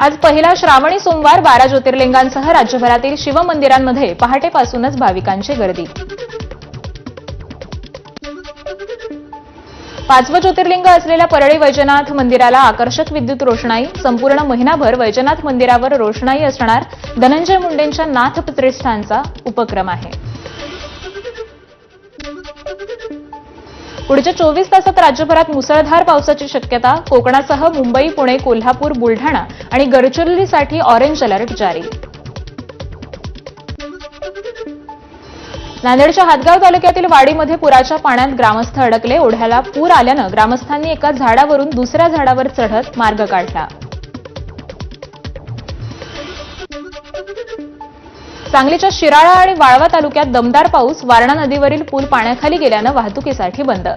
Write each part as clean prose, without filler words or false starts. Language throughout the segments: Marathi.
आज पहिला श्रावणी सोमवार 12 ज्योतिर्लिंगांसह राज्यभरातील शिवमंदिरांमध्ये पहाटेपासूनच भाविकांची गर्दी. 5वं ज्योतिर्लिंग असलेल्या परळी वैजनाथ मंदिराला आकर्षक विद्युत रोषणाई. संपूर्ण महिनाभर वैजनाथ मंदिरावर रोषणाई असणार. धनंजय मुंडेंच्या नाथ प्रतिष्ठानचा उपक्रम आहे. पुढच्या 24 तासात राज्यभरात मुसळधार पावसाची शक्यता. कोकणासह मुंबई, पुणे, कोल्हापूर, बुलढाणा आणि गडचिरोलीसाठी ऑरेंज अलर्ट जारी. नांदेडच्या हातगाव तालुक्यातील वाडीमध्ये पुराच्या पाण्यात ग्रामस्थ अडकले. ओढ्याला पूर आल्यानं ग्रामस्थांनी एका झाडावरून दुसऱ्या झाडावर चढत मार्ग काढला. सांगलीच्या शिराळा आणि वाळवा तालुक्यात दमदार पाऊस. वारणा नदीवरील पूल पाण्याखाली गेल्यानं वाहतुकीसाठी बंद.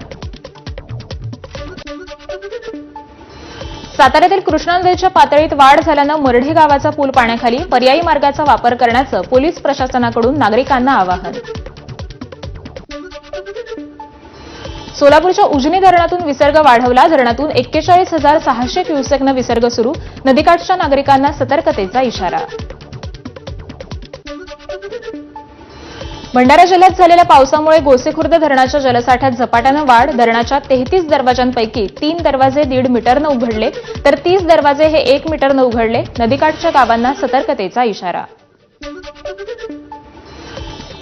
साताऱ्यातील कृष्णा नदीच्या पातळीत वाढ झाल्यानं मरढी गावाचा पूल पाण्याखाली. पर्यायी मार्गाचा वापर करण्याचं पोलीस प्रशासनाकडून नागरिकांना आवाहन. सोलापूरच्या उजनी धरणातून विसर्ग वाढवला. धरणातून 41,600 क्युसेकनं विसर्ग सुरू. नदीकाठच्या नागरिकांना सतर्कतेचा इशारा. भंडारा जिल्ह्यात झालेल्या पावसामुळे गोसेखुर्द धरणाच्या जलसाठ्यात झपाट्यानं वाढ. धरणाच्या 33 दरवाजांपैकी 3 दरवाजे 1.5 मीटरनं उघडले तर 30 दरवाजे हे 1 मीटरनं उघडले. नदीकाठच्या गावांना सतर्कतेचा इशारा.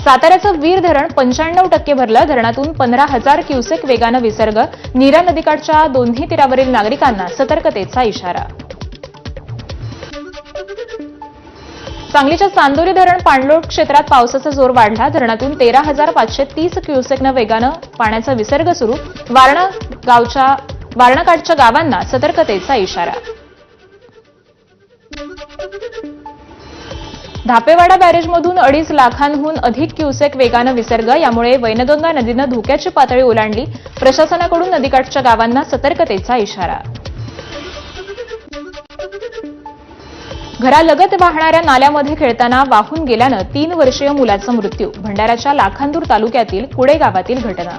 साताऱ्याचं वीर धरण 95% भरलं. धरणातून 15,000 क्युसेक वेगानं विसर्ग. नीरा नदीकाठच्या दोन्ही तीरावरील नागरिकांना सतर्कतेचा इशारा. सांगलीच्या चांदोली धरण पाणलोट क्षेत्रात पावसाचा जोर वाढला. धरणातून 13,530 क्युसेकनं वेगानं पाण्याचा विसर्ग सुरू. वारणाकाठच्या गावांना सतर्कतेचा इशारा. धापेवाडा बॅरेजमधून 2.5 लाखांहून अधिक क्युसेक वेगानं विसर्ग. यामुळे वैनगंगा नदीनं धोक्याची पातळी ओलांडली. प्रशासनाकडून नदीकाठच्या गावांना सतर्कतेचा इशारा. घरालगत वाहणाऱ्या नाल्यामध्ये खेळताना वाहून गेल्यानं 3 वर्षीय मुलाचा मृत्यू. भंडाऱ्याच्या लाखांदूर तालुक्यातील कुडे गावातील घटना.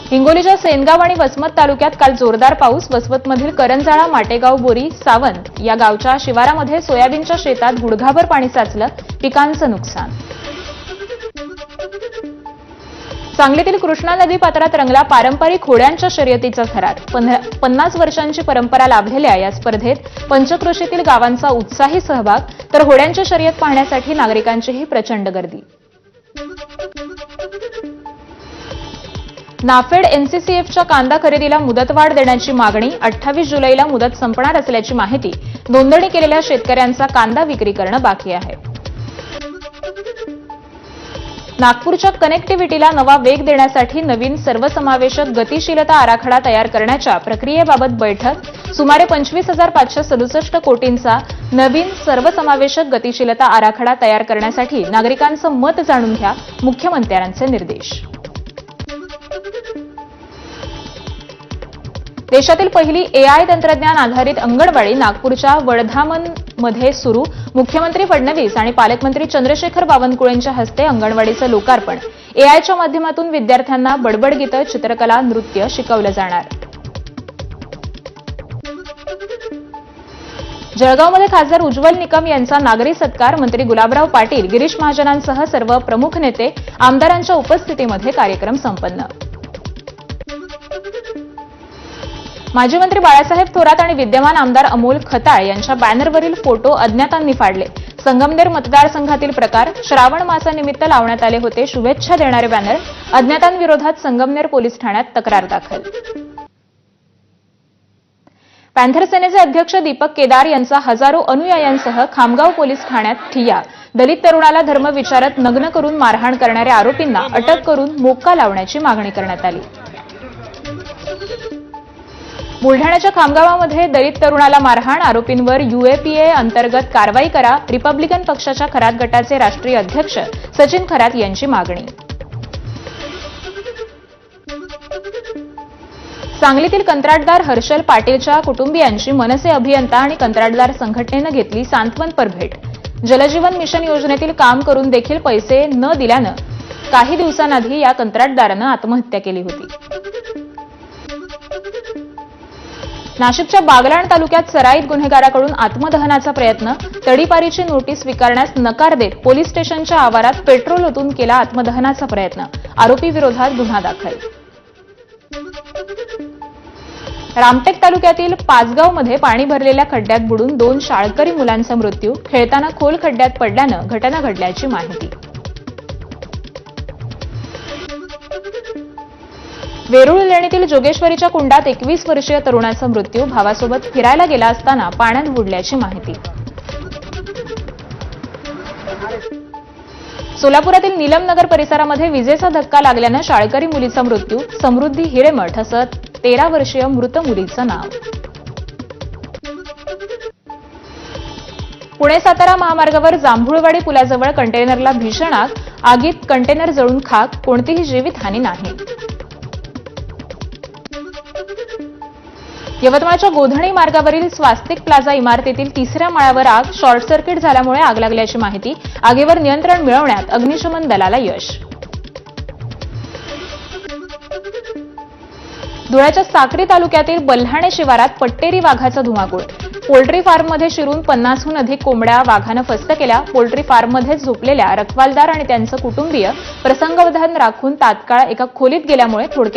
हिंगोलीच्या सेनगाव आणि वसमत तालुक्यात काल जोरदार पाऊस. वसमतमधील करंजाळा, माटेगाव, बोरी, सावंत या गावच्या शिवारामध्ये सोयाबीनच्या शेतात गुडघाभर पाणी साचलं. पिकांचं नुकसान. सांगलीतील कृष्णा नदी पात्रात रंगला पारंपरिक होड्यांच्या शर्यतीचा थरार. 50 वर्षांची परंपरा लाभलेल्या या स्पर्धेत पंचक्रोशीतील गावांचा उत्साही सहभाग. तर होड्यांची शर्यत पाहण्यासाठी नागरिकांचीही प्रचंड गर्दी. नाफेड एनसीसीएफच्या कांदा खरेदीला मुदतवाढ देण्याची मागणी. 28 जुलैला मुदत संपणार असल्याची माहिती. नोंदणी केलेल्या शेतकऱ्यांचा कांदा विक्री करणं बाकी आहे. नागपूरच्या कनेक्टिव्हिटीला नवा वेग देण्यासाठी नवीन सर्वसमावेशक गतिशीलता आराखडा तयार करण्याच्या प्रक्रियेबाबत बैठक. सुमारे 25,567 कोटींचा नवीन सर्वसमावेशक गतिशीलता आराखडा तयार करण्यासाठी नागरिकांचं मत जाणून घ्या. मुख्यमंत्र्यांचे निर्देश. देशातील पहिली एआय तंत्रज्ञान आधारित अंगणवाडी नागपूरच्या वडधामनमध्ये सुरू. मुख्यमंत्री फडणवीस आणि पालकमंत्री चंद्रशेखर बावनकुळेंच्या हस्ते अंगणवाडीचं लोकार्पण. एआयच्या माध्यमातून विद्यार्थ्यांना बडबड गीतं, चित्रकला, नृत्य शिकवलं जाणार. जळगावमध्ये खासदार उज्ज्वल निकम यांचा नागरी सत्कार. मंत्री गुलाबराव पाटील, गिरीश महाजनांसह सर्व प्रमुख नेते, आमदारांच्या उपस्थितीमध्ये कार्यक्रम संपन्न. माजी मंत्री बाळासाहेब थोरात आणि विद्यमान आमदार अमोल खताळ यांच्या बॅनरवरील फोटो अज्ञातांनी फाडले. संगमनेर मतदारसंघातील प्रकार. श्रावण मासानिमित्त लावण्यात आले होते शुभेच्छा देणारे बॅनर. अज्ञातांविरोधात संगमनेर पोलीस ठाण्यात तक्रार दाखल. पॅन्थर सेनेचे अध्यक्ष दीपक केदार यांचा हजारो अनुयायांसह खामगाव पोलीस ठाण्यात ठिय्या. दलित तरुणाला धर्म विचारत नग्न करून मारहाण करणाऱ्या आरोपींना अटक करून मोक्का लावण्याची मागणी करण्यात आली. बुलढाण्याच्या खामगावामध्ये दलित तरुणाला मारहाण. आरोपींवर यूएपीए अंतर्गत कारवाई करा. रिपब्लिकन पक्षाच्या खरात गटाचे राष्ट्रीय अध्यक्ष सचिन खरात यांची मागणी. सांगलीतील कंत्राटदार हर्षल पाटीलच्या कुटुंबियांची मनसे अभियंता आणि कंत्राटदार संघटनेनं घेतली सांत्वनपर भेट. जलजीवन मिशन योजनेतील काम करून देखील पैसे न दिल्यानं काही दिवसांआधी या कंत्राटदारानं आत्महत्या केली होती. नाशिकच्या बागलाण तालुक्यात सराईत गुन्हेगाराकडून आत्मदहनाचा प्रयत्न, तडीपारीची नोटीस स्वीकारण्यास नकार देत पोलीस स्टेशनच्या आवारात पेट्रोल ओतून केला आत्मदहनाचा प्रयत्न, आरोपी विरोधात गुन्हा दाखल. रामटेक तालुक्यातील पाचगावमध्ये पाणी भरलेल्या खड्ड्यात बुडून 2 शाळकरी मुलांचा मृत्यू, खेळताना खोल खड्ड्यात पडल्यानं घटना घडल्याची माहिती. वेरूळ लेणीतील जोगेश्वरीच्या कुंडात 21 वर्षीय तरुणाचा मृत्यू, भावासोबत फिरायला गेला असताना पाण्यात बुडल्याची माहिती. सोलापुरातील नीलमनगर परिसरामध्ये विजेचा धक्का लागल्यानं शाळकरी मुलीचा मृत्यू, समृद्धी हिरेमठ असं 13 वर्षीय मृत मुलीचं नाव. पुणे सातारा महामार्गावर जांभुळवाडी पुलाजवळ कंटेनरला भीषण आग, आगीत कंटेनर जळून खाक, कोणतीही जीवितहानी नाही. यवतमाळच्या गोधणी मार्गावरील स्वास्तिक प्लाझा इमारतीतील 3ऱ्या माळ्यावर आग, शॉर्ट सर्किट झाल्यामुळे आग लागल्याची माहिती, आगीवर नियंत्रण मिळवण्यात अग्निशमन दलाला यश. धुळ्याच्या साक्री तालुक्यातील बल्हाणे शिवारात पट्टेरी वाघाचा धुमाकूळ, पोल्ट्री फार्ममध्ये शिरून 50हून अधिक कोंबड्या वाघानं फस्त केल्या. पोल्ट्री फार्ममध्येच झोपलेल्या रखवालदार आणि त्यांचं कुटुंबीय प्रसंगावधान राखून तात्काळ एका खोलीत गेल्यामुळे थोडक्यात